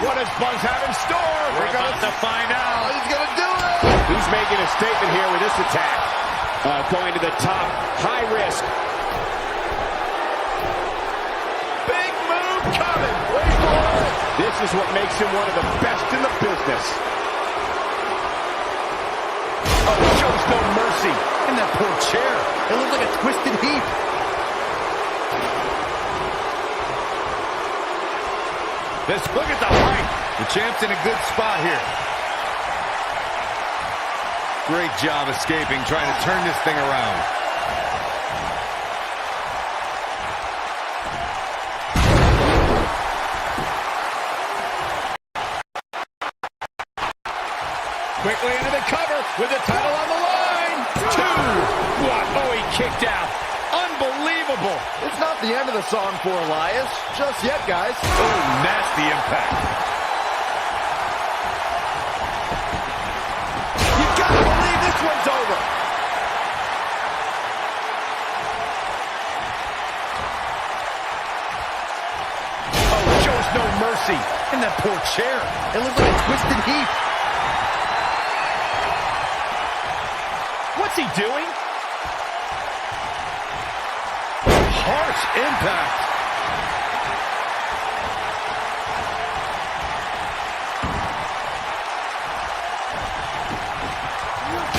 What does Buzz have in store? We're about to find out. He's going to do it. He's making a statement here with this attack. Going to the top, high risk. Big move coming. Wait for it. This is what makes him one of the best in the business. Oh, shows no mercy. And that poor chair. It looks like a twisted heap. Look at the height. The champ's in a good spot here. Great job escaping, trying to turn this thing around. Quickly into the cover with the title on the line. 2. What? Oh, he kicked out. Unbelievable. It's not the end of the song for Elias. Just yet, guys. Oh, nasty impact. You gotta believe this one's over. Oh, shows no mercy. And that poor chair. It looks like a twisted heap. What's he doing? harsh impact.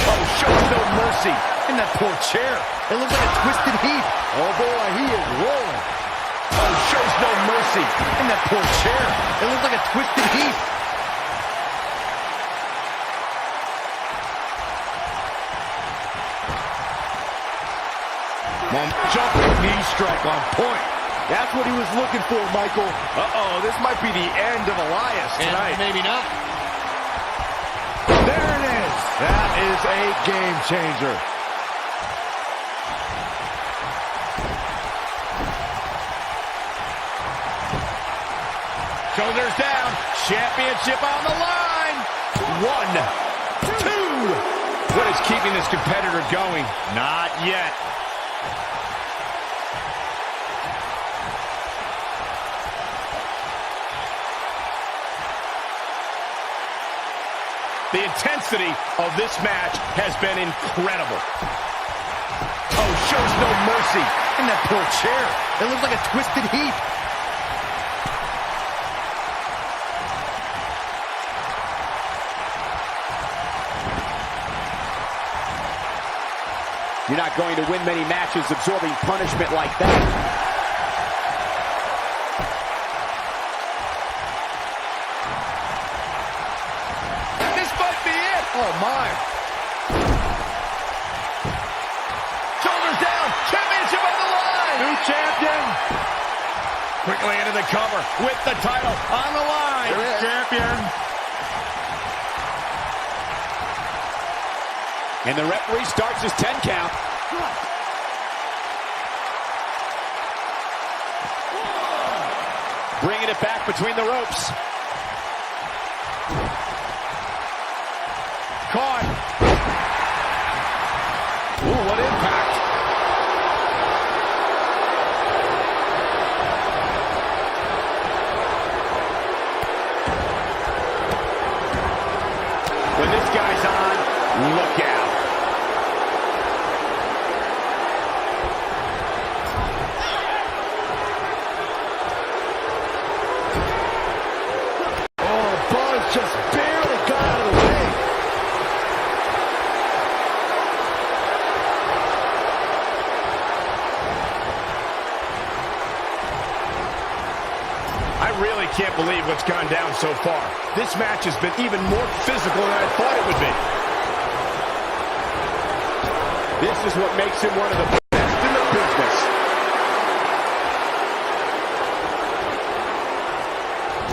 Oh, shows no mercy. In that poor chair. It looks like a twisted heap. Oh, boy, he is rolling. Oh, shows no mercy. In that poor chair. It looks like a twisted heap. Jumping knee strike on point. That's what he was looking for, Michael. Uh-oh, this might be the end of Elias tonight. And maybe not. There it is. That is a game changer. Shoulders down. Championship on the line. 1, 2. What is keeping this competitor going? Not yet. The intensity of this match has been incredible. Oh, shows no mercy. In that poor chair. It looks like a twisted heap. You're not going to win many matches absorbing punishment like that. Oh, my. Shoulders down. Championship on the line. New champion. Quickly into the cover with the title on the line. Champion. And the referee starts his 10 count. Bringing it back between the ropes. Caught. Ooh, what impact. When this guy's on, look out. Oh, Buzz just barely got out of the way. I really can't believe what's gone down so far. This match has been even more physical than I thought it would be. This is what makes him one of the best in the business.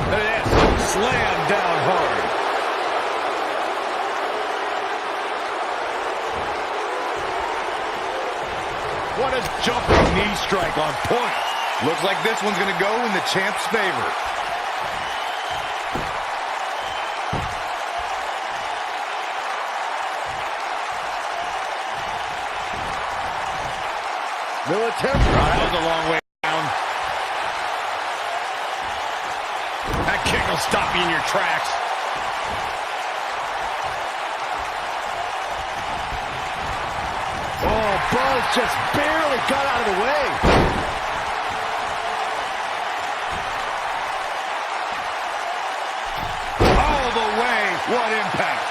Look at this. Slam down hard. What a jumping knee strike on point. Looks like this one's going to go in the champ's favor. Military. That was a long way down. That kick will stop you in your tracks. Oh, Buzz just barely got out of the way. What impact.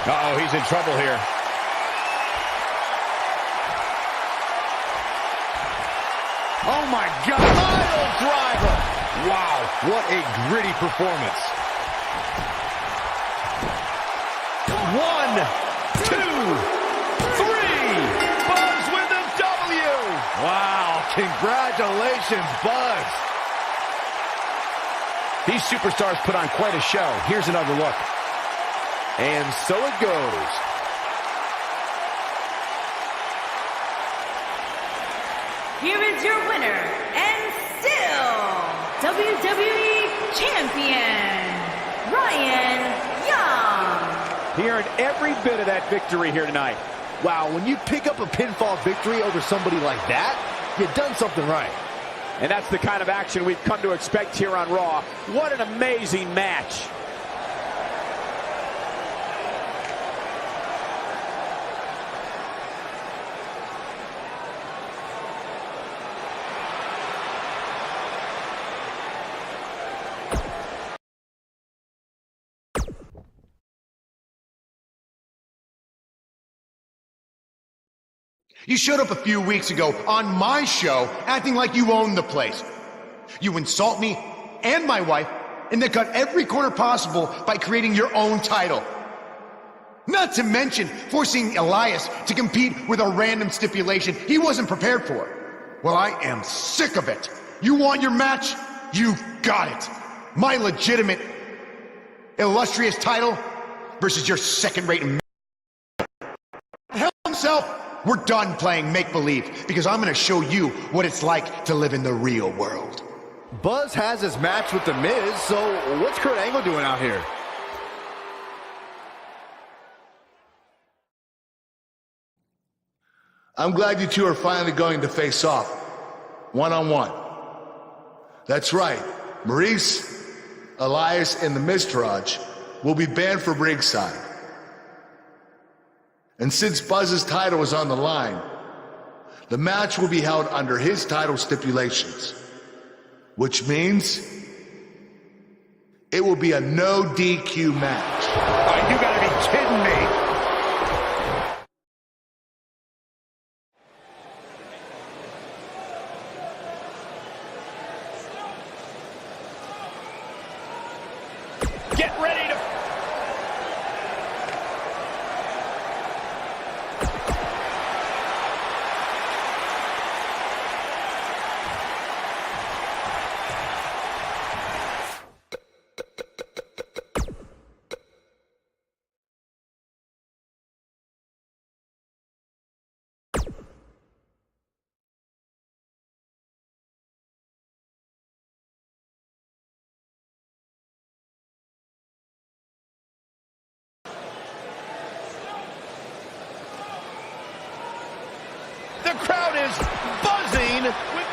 Uh-oh, he's in trouble here. Oh, my God. Pile driver. Wow, what a gritty performance. 1, 2, 3. Buzz with the W. Wow, congratulations, Buzz. These superstars put on quite a show. Here's another look. And so it goes. Here is your winner, and still WWE Champion, Ryan Young. He earned every bit of that victory here tonight. Wow, when you pick up a pinfall victory over somebody like that, you've done something right. And that's the kind of action we've come to expect here on Raw. What an amazing match. You showed up a few weeks ago on my show acting like you owned the place. You insult me and my wife and then cut every corner possible by creating your own title. Not to mention forcing Elias to compete with a random stipulation he wasn't prepared for. Well, I am sick of it. You want your match? You got it. My legitimate, illustrious title versus your second-rate hell himself. We're done playing make-believe because I'm going to show you what it's like to live in the real world. Buzz has his match with The Miz, so what's Kurt Angle doing out here? I'm glad you two are finally going to face off, one-on-one. That's right, Maurice, Elias, and the Miztourage will be banned from ringside. And since Buzz's title is on the line, the match will be held under his title stipulations, which means it will be a no DQ match. Oh, you gotta be kidding me. Get ready to... The crowd is buzzing with...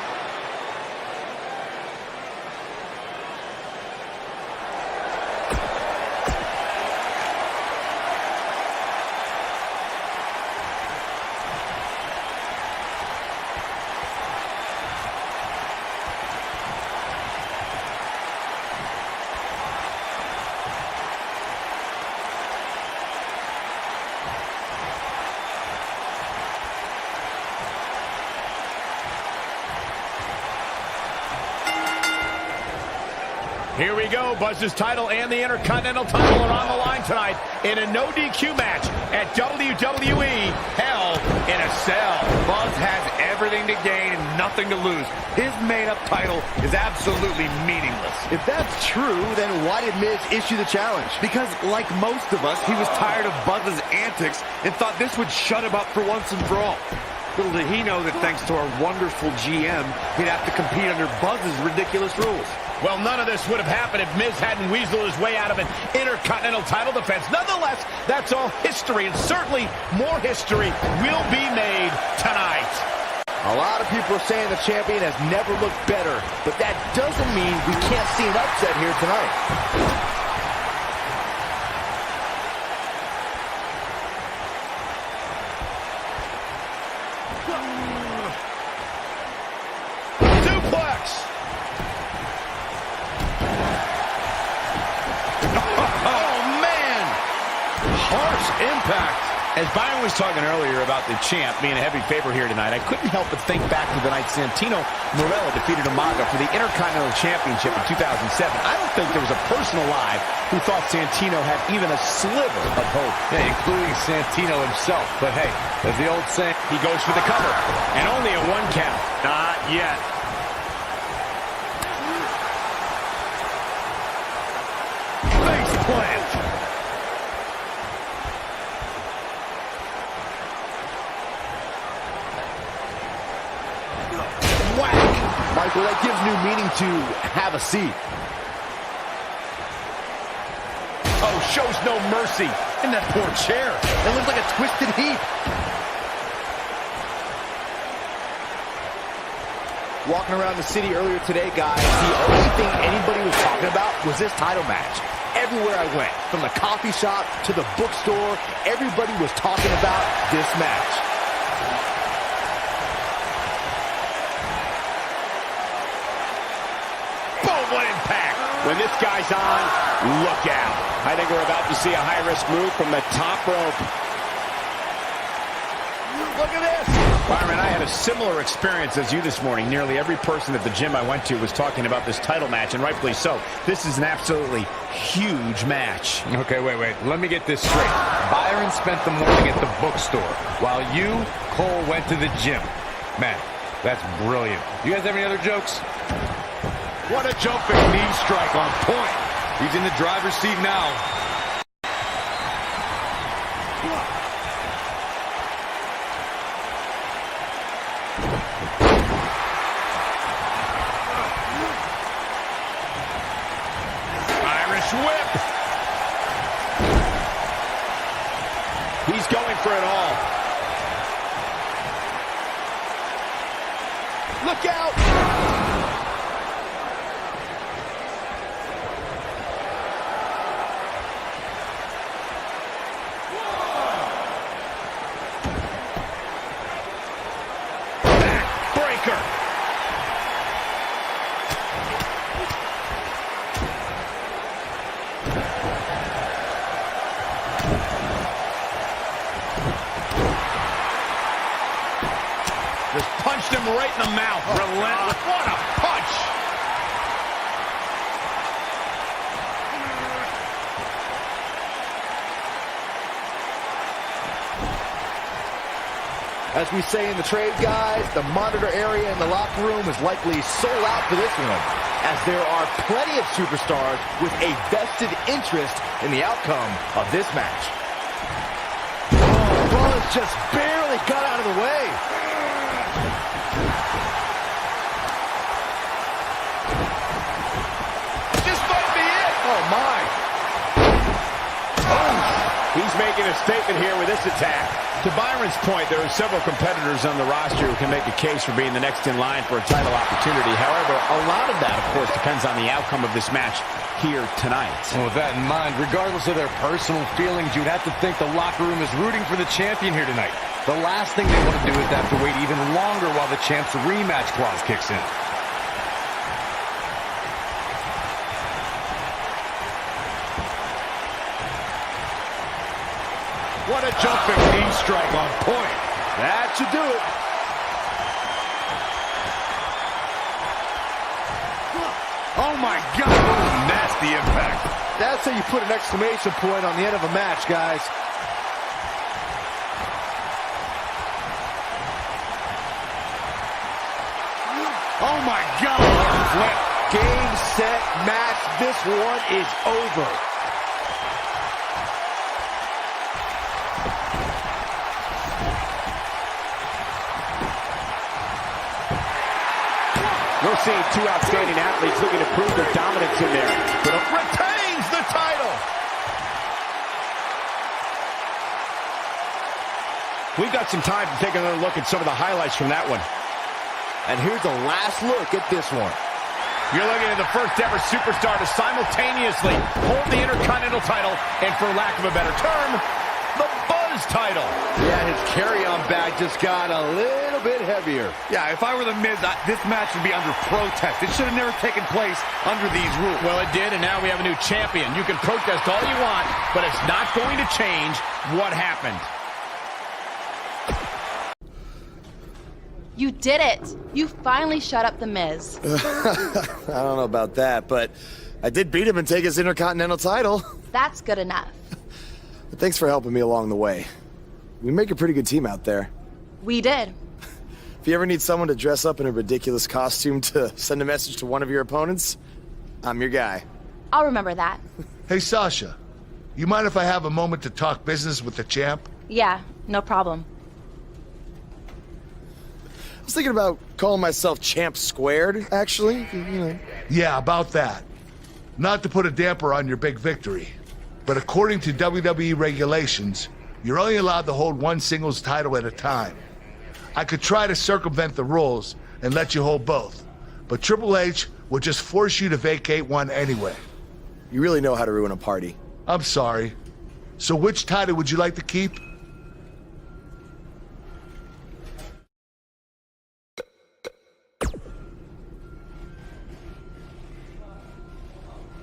Here we go. Buzz's title and the Intercontinental title are on the line tonight in a no DQ match at WWE Hell in a Cell. Buzz has everything to gain and nothing to lose. His made-up title is absolutely meaningless. If that's true, then why did Miz issue the challenge? Because, like most of us, he was tired of Buzz's antics and thought this would shut him up for once and for all. Little did he know that thanks to our wonderful GM, he'd have to compete under Buzz's ridiculous rules. Well, none of this would have happened if Miz hadn't weaseled his way out of an Intercontinental title defense. Nonetheless, that's all history, and certainly more history will be made tonight. A lot of people are saying the champion has never looked better, but that doesn't mean we can't see an upset here tonight. Impact. As Byron was talking earlier about the champ being a heavy favorite here tonight, I couldn't help but think back to the night Santino Marella defeated Umaga for the Intercontinental Championship in 2007. I don't think there was a person alive who thought Santino had even a sliver of hope. Yeah, including Santino himself. But hey, as the old saying, he goes for the cover, and only a one count. Not yet. Face plant. Michael, that gives new meaning to have a seat. Oh, shows no mercy in that poor chair. It looks like a twisted heap. Walking around the city earlier today, guys, the only thing anybody was talking about was this title match. Everywhere I went, from the coffee shop to the bookstore, everybody was talking about this match. What impact. When this guy's on, look out. I think we're about to see a high-risk move from the top rope. Look at this. Byron, I had a similar experience as you this morning. Nearly every person at the gym I went to was talking about this title match, and rightfully so. This is an absolutely huge match. Okay, wait. Let me get this straight. Byron spent the morning at the bookstore, while you, Cole, went to the gym. Man, that's brilliant. You guys have any other jokes? What a jumping knee strike on point. He's in the driver's seat now. Irish whip. He's going for it all. Look out. Just punched him right in the mouth. Relentless. What a punch. As we say in the trade, guys, the monitor area in the locker room is likely sold out for this one, as there are plenty of superstars with a vested interest in the outcome of this match. Oh, Buzz just barely got out of the way. This might be it. Oh, my. He's making a statement here with this attack. To Byron's point, there are several competitors on the roster who can make a case for being the next in line for a title opportunity. However, a lot of that, of course, depends on the outcome of this match here tonight. Well, with that in mind, regardless of their personal feelings, you'd have to think the locker room is rooting for the champion here tonight. The last thing they want to do is have to wait even longer while the champ's rematch clause kicks in. What a jumping knee strike on point. That should do it. Oh, my God. What a nasty impact. That's how you put an exclamation point on the end of a match, guys. Oh, my God. What a flip. Game, set, match. This one is over. We're seeing two outstanding athletes looking to prove their dominance in there. But retains the title. We've got some time to take another look at some of the highlights from that one. And here's a last look at this one. You're looking at the first ever superstar to simultaneously hold the Intercontinental title and, for lack of a better term, the Buzz title. Yeah, his carry-on bag just got a little bit heavier. Yeah, if I were the Miz, this match would be under protest. It should have never taken place under these rules. Well, it did, and now we have a new champion. You can protest all you want, but it's not going to change what happened. You did it. You finally shut up the Miz. I don't know about that, but I did beat him and take his Intercontinental title. That's good enough. But thanks for helping me along the way. We make a pretty good team out there. We did. If you ever need someone to dress up in a ridiculous costume to send a message to one of your opponents, I'm your guy. I'll remember that. Hey, Sasha, you mind if I have a moment to talk business with the champ? Yeah, no problem. I was thinking about calling myself Champ Squared, actually. You know. Yeah, about that. Not to put a damper on your big victory, but according to WWE regulations, you're only allowed to hold one singles title at a time. I could try to circumvent the rules and let you hold both, but Triple H would just force you to vacate one anyway. You really know how to ruin a party. I'm sorry. So which title would you like to keep?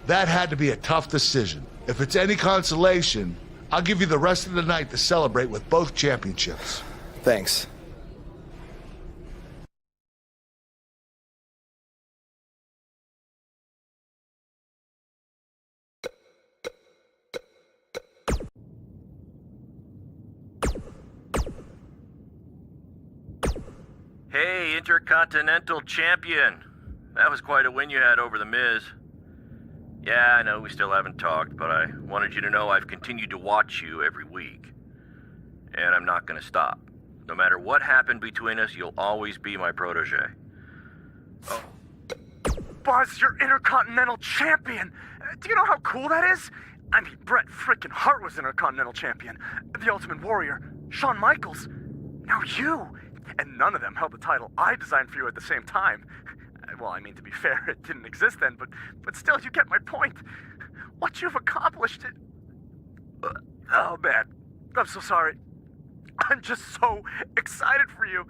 That had to be a tough decision. If it's any consolation, I'll give you the rest of the night to celebrate with both championships. Thanks. Hey, Intercontinental Champion. That was quite a win you had over The Miz. Yeah, I know we still haven't talked, but I wanted you to know I've continued to watch you every week. And I'm not gonna stop. No matter what happened between us, you'll always be my protege. Oh. Buzz, you're Intercontinental Champion! Do you know how cool that is? I mean, Bret frickin' Hart was Intercontinental Champion. The Ultimate Warrior, Shawn Michaels. Now you! And none of them held the title I designed for you at the same time. Well, I mean, to be fair, it didn't exist then, but still, you get my point. What you've accomplished... Oh, man. I'm so sorry. I'm just so excited for you.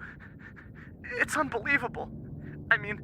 It's unbelievable. I mean...